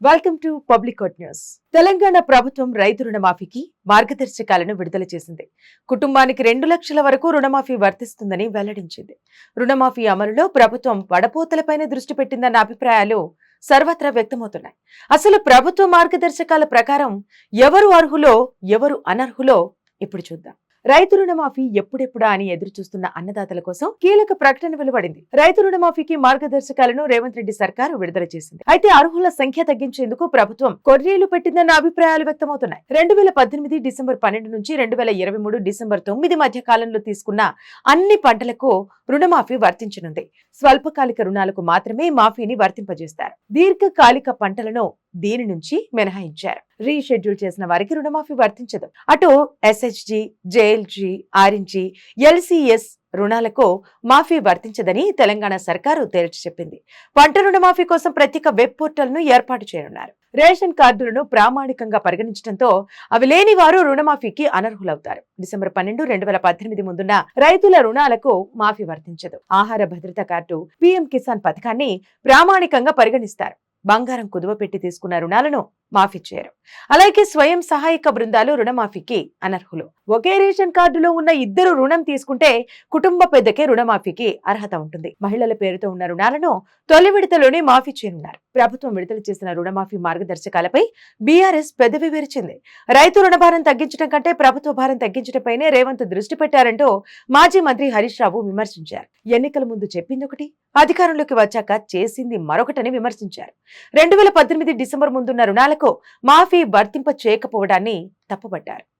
Welcome to public quote news. Telangana ప్రభుత్వం రైతు రుణమాఫీకి మార్గదర్శకాలను విడుదల చేసింది. కుటుంబానికి 2 లక్షల వరకు రుణమాఫీ వర్తిస్తుందని వెల్లడించింది. రుణమాఫీ అమలులో ప్రభుత్వం వడపోతలపైన దృష్టి పెట్టిందన్న అభిప్రాయాలు సర్వత్రా వ్యక్తమవుతున్నాయి. అసలు ప్రభుత్వ మార్గదర్శకాల ప్రకారం ఎవరు అర్హులో ఎవరు అనర్హులో ఇప్పుడు చూద్దాం. రైతు రుణమాఫీ ఎప్పుడెప్పుడా అని ఎదురు చూస్తున్న అన్నదాతల కోసం కీలక ప్రకటన వెలువడింది. రైతు రుణమాఫీకి మార్గదర్శకాలను రేవంత్ రెడ్డి సర్కారు విడుదల చేసింది. అయితే అర్హుల సంఖ్య తగ్గించేందుకు ప్రభుత్వం కొర్రీలు పెట్టిందన్న అభిప్రాయాలు వ్యక్తమవుతున్నాయి. 2018 డిసెంబర్ 12 నుంచి 2023 డిసెంబర్ 9 మధ్య కాలంలో తీసుకున్న అన్ని పంటలకు రుణమాఫీ వర్తించనుంది. స్వల్పకాలిక రుణాలకు మాత్రమే మాఫీని వర్తింపజేస్తారు. దీర్ఘకాలిక పంటలను దీని నుంచి మినహాయించారు. రీషెడ్యూల్ చేసిన వారికి రుణమాఫీ వర్తించదు. అటు ఎస్హెచ్జి, జేఎల్జి, ఆర్ఎన్జి, ఎల్సిఎస్ రుణాలకు మాఫీ వర్తించదని తెలంగాణ సర్కారు తేల్చి చెప్పింది. పంట రుణమాఫీ కోసం ప్రత్యేక వెబ్ పోర్టల్ ను ఏర్పాటు చేయనున్నారు. రేషన్ కార్డులను ప్రామాణికంగా పరిగణించడంతో అవి లేని వారు రుణమాఫీకి అనర్హులవుతారు. డిసెంబర్ 12, 2018 ముందున్న రైతుల రుణాలకు మాఫీ వర్తించదు. ఆహార భద్రత కార్డు, పీఎం కిసాన్ పథకాన్ని ప్రామాణికంగా పరిగణిస్తారు. బంగారం కుదువ పెట్టి తీసుకున్న రుణాలను మాఫీ చేయరు. అలాగే స్వయం సహాయక బృందాలు రుణమాఫీకి అనర్హులు. ఒకే రేషన్ కార్డులో ఉన్న ఇద్దరు రుణం తీసుకుంటే కుటుంబ పెద్దకే రుణమాఫీకి అర్హత ఉంటుంది. మహిళల పేరుతో ఉన్న రుణాలను తొలి విడతలోనే మాఫీ చేయనున్నారు. ప్రభుత్వం విడుదల చేసిన రుణమాఫీ మార్గదర్శకాలపై బీఆర్ఎస్ పెదవి విరిచింది. రైతు రుణభారం తగ్గించడం కంటే ప్రభుత్వ భారం తగ్గించడంపైనే రేవంత్ దృష్టి పెట్టారంటూ మాజీ మంత్రి హరీష్ రావు విమర్శించారు. ఎన్నికల ముందు చెప్పింది ఒకటి, అధికారంలోకి వచ్చాక చేసింది మరొకటని విమర్శించారు. 2018 డిసెంబర్ ముందున్న రుణాలకు మాఫీ వర్తింప చేయకపోవడాన్ని తప్పుపట్టారు.